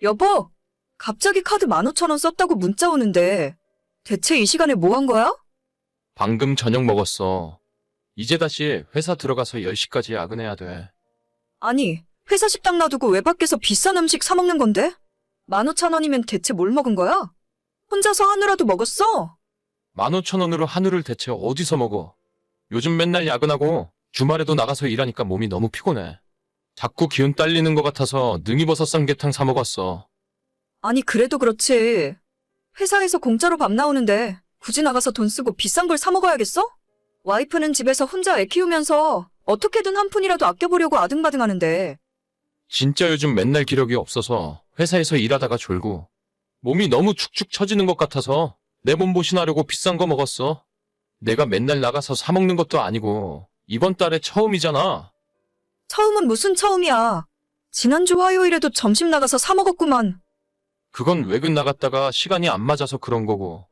여보, 갑자기 카드 15,000원 썼다고 문자 오는데 대체 이 시간에 뭐 한 거야? 방금 저녁 먹었어. 이제 다시 회사 들어가서 10시까지 야근해야 돼. 아니, 회사 식당 놔두고 왜 밖에서 비싼 음식 사 먹는 건데? 15,000원이면 대체 뭘 먹은 거야? 혼자서 한우라도 먹었어? 15,000원으로 한우를 대체 어디서 먹어? 요즘 맨날 야근하고 주말에도 나가서 일하니까 몸이 너무 피곤해. 자꾸 기운 딸리는 것 같아서 능이버섯 삼계탕 사 먹었어. 아니, 그래도 그렇지. 회사에서 공짜로 밥 나오는데 굳이 나가서 돈 쓰고 비싼 걸 사 먹어야겠어? 와이프는 집에서 혼자 애 키우면서 어떻게든 한 푼이라도 아껴보려고 아등바등 하는데. 진짜 요즘 맨날 기력이 없어서 회사에서 일하다가 졸고 몸이 너무 축축 처지는 것 같아서 내 몸보신하려고 비싼 거 먹었어. 내가 맨날 나가서 사 먹는 것도 아니고 이번 달에 처음이잖아. 처음은 무슨 처음이야. 지난주 화요일에도 점심 나가서 사 먹었구만. 그건 외근 나갔다가 시간이 안 맞아서 그런 거고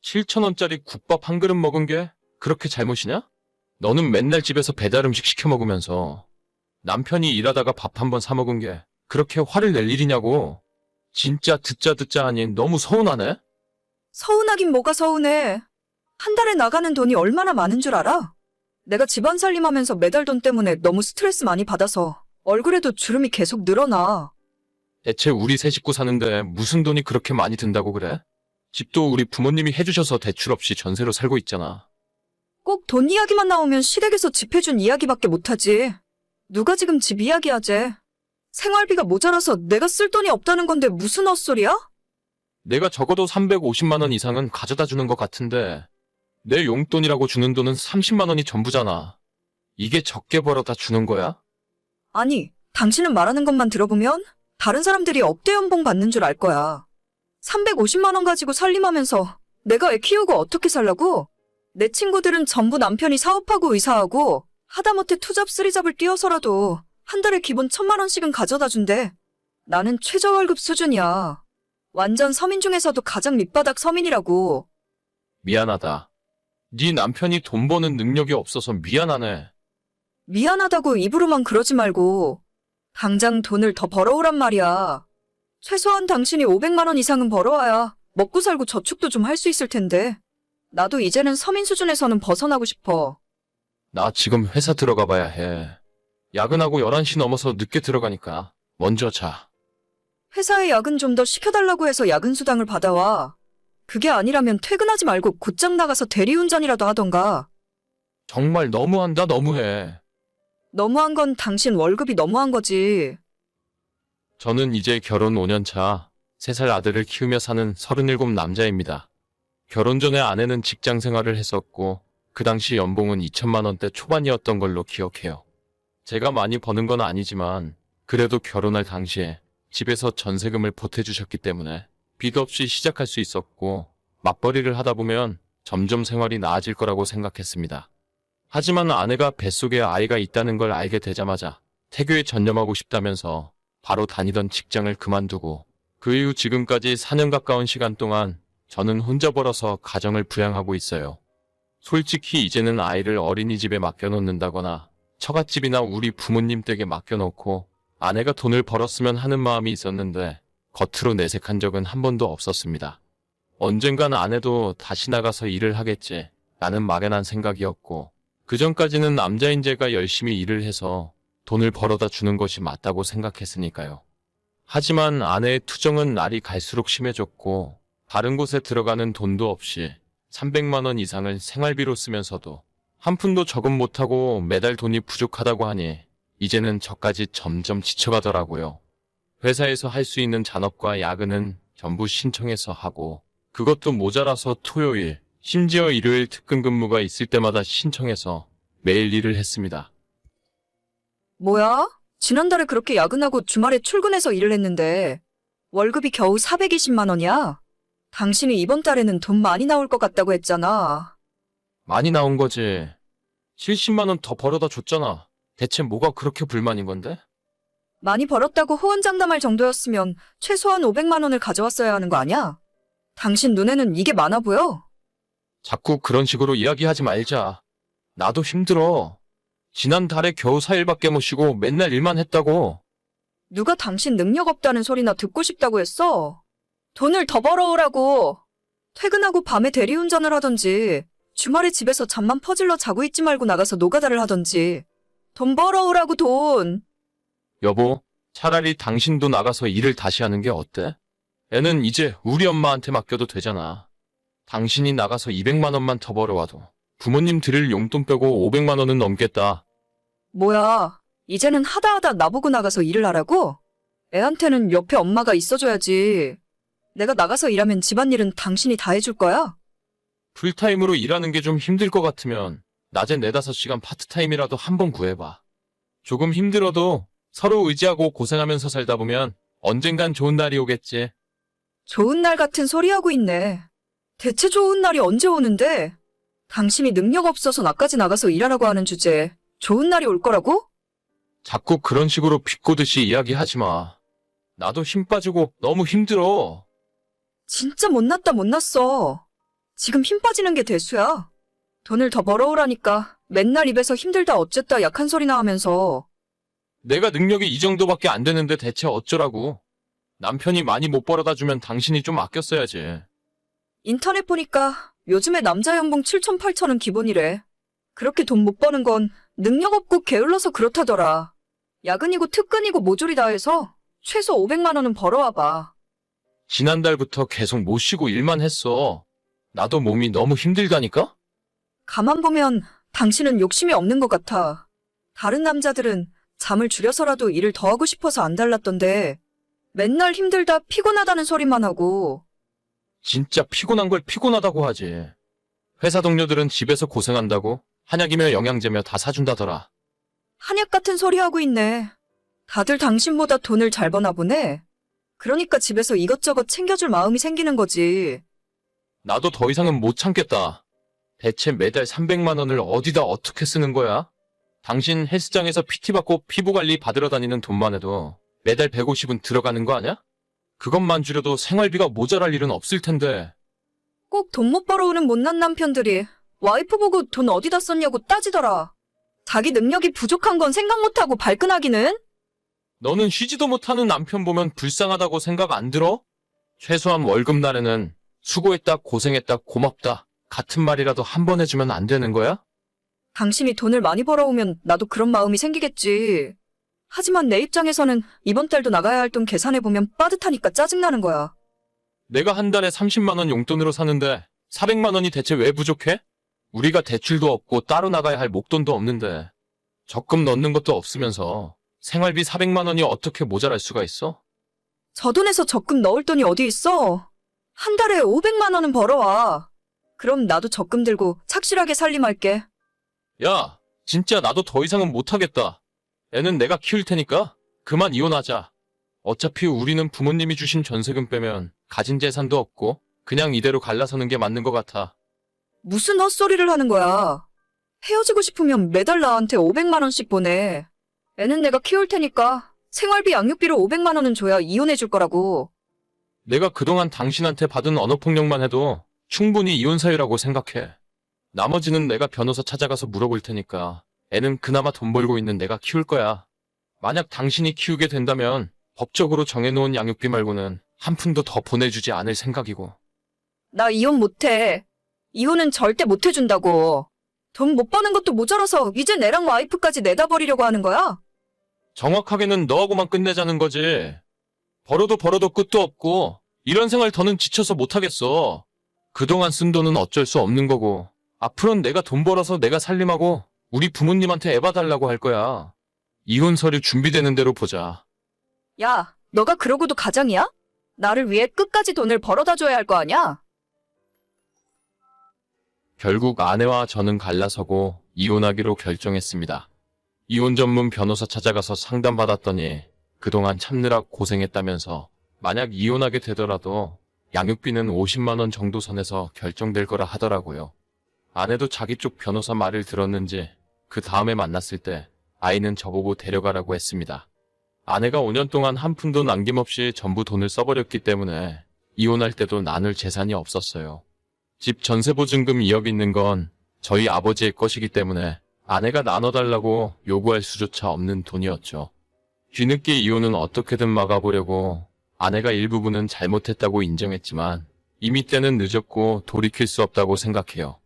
7,000원짜리 국밥 한 그릇 먹은 게 그렇게 잘못이냐? 너는 맨날 집에서 배달 음식 시켜 먹으면서 남편이 일하다가 밥 한 번 사 먹은 게 그렇게 화를 낼 일이냐고. 진짜 듣자 하니 너무 서운하네? 서운하긴 뭐가 서운해. 한 달에 나가는 돈이 얼마나 많은 줄 알아? 내가 집안 살림하면서 매달 돈 때문에 너무 스트레스 많이 받아서 얼굴에도 주름이 계속 늘어나. 대체 우리 세 식구 사는데 무슨 돈이 그렇게 많이 든다고 그래? 집도 우리 부모님이 해주셔서 대출 없이 전세로 살고 있잖아. 꼭 돈 이야기만 나오면 시댁에서 집 해준 이야기밖에 못하지. 누가 지금 집 이야기하재. 생활비가 모자라서 내가 쓸 돈이 없다는 건데 무슨 헛소리야? 내가 적어도 350만 원 이상은 가져다 주는 것 같은데 내 용돈이라고 주는 돈은 30만 원이 전부잖아. 이게 적게 벌어다 주는 거야? 아니, 당신은 말하는 것만 들어보면 다른 사람들이 억대 연봉 받는 줄 알 거야. 350만 원 가지고 살림하면서 내가 애 키우고 어떻게 살라고? 내 친구들은 전부 남편이 사업하고 의사하고 하다못해 투잡 쓰리잡을 뛰어서라도 한 달에 기본 1,000만 원씩은 가져다 준대. 나는 최저월급 수준이야. 완전 서민 중에서도 가장 밑바닥 서민이라고. 미안하다. 네 남편이 돈 버는 능력이 없어서 미안하네. 미안하다고 입으로만 그러지 말고 당장 돈을 더 벌어오란 말이야. 최소한 당신이 500만 원 이상은 벌어와야 먹고 살고 저축도 좀 할 수 있을 텐데. 나도 이제는 서민 수준에서는 벗어나고 싶어. 나 지금 회사 들어가 봐야 해. 야근하고 11시 넘어서 늦게 들어가니까 먼저 자. 회사에 야근 좀 더 시켜달라고 해서 야근 수당을 받아와. 그게 아니라면 퇴근하지 말고 곧장 나가서 대리운전이라도 하던가. 정말 너무한다 너무해. 너무한 건 당신 월급이 너무한 거지. 저는 이제 결혼 5년 차 3살 아들을 키우며 사는 37 남자입니다. 결혼 전에 아내는 직장 생활을 했었고 그 당시 연봉은 2천만 원대 초반이었던 걸로 기억해요. 제가 많이 버는 건 아니지만 그래도 결혼할 당시에 집에서 전세금을 보태주셨기 때문에 빚 없이 시작할 수 있었고 맞벌이를 하다 보면 점점 생활이 나아질 거라고 생각했습니다. 하지만 아내가 뱃속에 아이가 있다는 걸 알게 되자마자 태교에 전념하고 싶다면서 바로 다니던 직장을 그만두고 그 이후 지금까지 4년 가까운 시간 동안 저는 혼자 벌어서 가정을 부양하고 있어요. 솔직히 이제는 아이를 어린이집에 맡겨놓는다거나 처갓집이나 우리 부모님 댁에 맡겨놓고 아내가 돈을 벌었으면 하는 마음이 있었는데 겉으로 내색한 적은 한 번도 없었습니다. 언젠간 아내도 다시 나가서 일을 하겠지 라는 막연한 생각이었고 그전까지는 남자인 제가 열심히 일을 해서 돈을 벌어다 주는 것이 맞다고 생각했으니까요. 하지만 아내의 투정은 날이 갈수록 심해졌고 다른 곳에 들어가는 돈도 없이 300만 원 이상을 생활비로 쓰면서도 한 푼도 저금 못하고 매달 돈이 부족하다고 하니 이제는 저까지 점점 지쳐가더라고요. 회사에서 할 수 있는 잔업과 야근은 전부 신청해서 하고 그것도 모자라서 토요일, 심지어 일요일 특근 근무가 있을 때마다 신청해서 매일 일을 했습니다. 뭐야? 지난달에 그렇게 야근하고 주말에 출근해서 일을 했는데 월급이 겨우 420만 원이야? 당신이 이번 달에는 돈 많이 나올 것 같다고 했잖아. 많이 나온 거지. 70만 원 더 벌어다 줬잖아. 대체 뭐가 그렇게 불만인 건데? 많이 벌었다고 호언장담할 정도였으면 최소한 500만 원을 가져왔어야 하는 거 아니야? 당신 눈에는 이게 많아 보여? 자꾸 그런 식으로 이야기하지 말자. 나도 힘들어. 지난달에 겨우 4일밖에 못 쉬고 맨날 일만 했다고. 누가 당신 능력 없다는 소리나 듣고 싶다고 했어? 돈을 더 벌어오라고. 퇴근하고 밤에 대리운전을 하던지, 주말에 집에서 잠만 퍼질러 자고 있지 말고 나가서 노가다를 하던지. 돈 벌어오라고 돈. 여보, 차라리 당신도 나가서 일을 다시 하는 게 어때? 애는 이제 우리 엄마한테 맡겨도 되잖아. 당신이 나가서 200만 원만 더 벌어와도 부모님 드릴 용돈 빼고 500만 원은 넘겠다. 뭐야, 이제는 하다 나보고 나가서 일을 하라고? 애한테는 옆에 엄마가 있어줘야지. 내가 나가서 일하면 집안일은 당신이 다 해줄 거야? 풀타임으로 일하는 게 좀 힘들 것 같으면 낮에 4-5시간 파트타임이라도 한번 구해봐. 조금 힘들어도 서로 의지하고 고생하면서 살다 보면 언젠간 좋은 날이 오겠지. 좋은 날 같은 소리 하고 있네. 대체 좋은 날이 언제 오는데? 당신이 능력 없어서 나까지 나가서 일하라고 하는 주제에 좋은 날이 올 거라고? 자꾸 그런 식으로 비꼬듯이 이야기하지 마. 나도 힘 빠지고 너무 힘들어. 진짜 못났다 못났어. 지금 힘 빠지는 게 대수야. 돈을 더 벌어오라니까 맨날 입에서 힘들다 어쨌다 약한 소리나 하면서. 내가 능력이 이 정도밖에 안 되는데 대체 어쩌라고. 남편이 많이 못 벌어다 주면 당신이 좀 아껴 써야지. 인터넷 보니까 요즘에 남자 연봉 7천 8천은 기본이래. 그렇게 돈 못 버는 건 능력 없고 게을러서 그렇다더라. 야근이고 특근이고 모조리 다 해서 최소 500만 원은 벌어와봐. 지난달부터 계속 못 쉬고 일만 했어. 나도 몸이 너무 힘들다니까? 가만 보면 당신은 욕심이 없는 것 같아. 다른 남자들은 잠을 줄여서라도 일을 더 하고 싶어서 안 달랐던데 맨날 힘들다 피곤하다는 소리만 하고. 진짜 피곤한 걸 피곤하다고 하지. 회사 동료들은 집에서 고생한다고 한약이며 영양제며 다 사준다더라. 한약 같은 소리 하고 있네. 다들 당신보다 돈을 잘 버나 보네. 그러니까 집에서 이것저것 챙겨줄 마음이 생기는 거지. 나도 더 이상은 못 참겠다. 대체 매달 300만 원을 어디다 어떻게 쓰는 거야? 당신 헬스장에서 PT 받고 피부 관리 받으러 다니는 돈만 해도 매달 150은 들어가는 거 아니야? 그것만 줄여도 생활비가 모자랄 일은 없을 텐데. 꼭 돈 못 벌어오는 못난 남편들이 와이프 보고 돈 어디다 썼냐고 따지더라. 자기 능력이 부족한 건 생각 못하고 발끈하기는? 너는 쉬지도 못하는 남편 보면 불쌍하다고 생각 안 들어? 최소한 월급날에는 수고했다, 고생했다, 고맙다 같은 말이라도 한 번 해주면 안 되는 거야? 당신이 돈을 많이 벌어오면 나도 그런 마음이 생기겠지. 하지만 내 입장에서는 이번 달도 나가야 할 돈 계산해보면 빠듯하니까 짜증나는 거야. 내가 한 달에 30만 원 용돈으로 사는데 400만 원이 대체 왜 부족해? 우리가 대출도 없고 따로 나가야 할 목돈도 없는데 적금 넣는 것도 없으면서 생활비 400만 원이 어떻게 모자랄 수가 있어? 저 돈에서 적금 넣을 돈이 어디 있어? 한 달에 500만 원은 벌어와. 그럼 나도 적금 들고 착실하게 살림할게. 야, 진짜 나도 더 이상은 못하겠다. 애는 내가 키울 테니까 그만 이혼하자. 어차피 우리는 부모님이 주신 전세금 빼면 가진 재산도 없고 그냥 이대로 갈라서는 게 맞는 것 같아. 무슨 헛소리를 하는 거야. 헤어지고 싶으면 매달 나한테 500만 원씩 보내. 애는 내가 키울 테니까 생활비 양육비로 500만 원은 줘야 이혼해 줄 거라고. 내가 그동안 당신한테 받은 언어폭력만 해도 충분히 이혼 사유라고 생각해. 나머지는 내가 변호사 찾아가서 물어볼 테니까 애는 그나마 돈 벌고 있는 내가 키울 거야. 만약 당신이 키우게 된다면 법적으로 정해놓은 양육비 말고는 한 푼도 더 보내주지 않을 생각이고. 나 이혼 못해. 이혼은 절대 못 해준다고. 돈 못 버는 것도 모자라서 이제 내랑 와이프까지 내다 버리려고 하는 거야? 정확하게는 너하고만 끝내자는 거지. 벌어도 끝도 없고 이런 생활 더는 지쳐서 못하겠어. 그동안 쓴 돈은 어쩔 수 없는 거고 앞으로는 내가 돈 벌어서 내가 살림하고 우리 부모님한테 애 봐달라고 할 거야. 이혼 서류 준비되는 대로 보자. 야, 너가 그러고도 가장이야? 나를 위해 끝까지 돈을 벌어다 줘야 할 거 아니야? 결국 아내와 저는 갈라서고 이혼하기로 결정했습니다. 이혼 전문 변호사 찾아가서 상담받았더니 그동안 참느라 고생했다면서 만약 이혼하게 되더라도 양육비는 50만 원 정도 선에서 결정될 거라 하더라고요. 아내도 자기 쪽 변호사 말을 들었는지 그 다음에 만났을 때 아이는 저보고 데려가라고 했습니다. 아내가 5년 동안 한 푼도 남김없이 전부 돈을 써버렸기 때문에 이혼할 때도 나눌 재산이 없었어요. 집 전세보증금 2억 있는 건 저희 아버지의 것이기 때문에 아내가 나눠달라고 요구할 수조차 없는 돈이었죠. 뒤늦게 이혼은 어떻게든 막아보려고 아내가 일부분은 잘못했다고 인정했지만 이미 때는 늦었고 돌이킬 수 없다고 생각해요.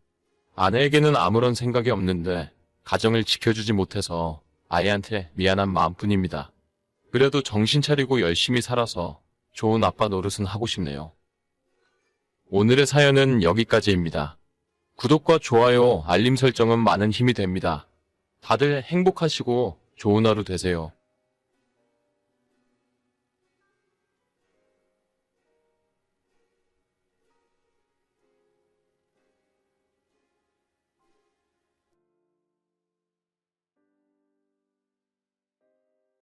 아내에게는 아무런 생각이 없는데 가정을 지켜주지 못해서 아이한테 미안한 마음뿐입니다. 그래도 정신 차리고 열심히 살아서 좋은 아빠 노릇은 하고 싶네요. 오늘의 사연은 여기까지입니다. 구독과 좋아요, 알림 설정은 많은 힘이 됩니다. 다들 행복하시고 좋은 하루 되세요.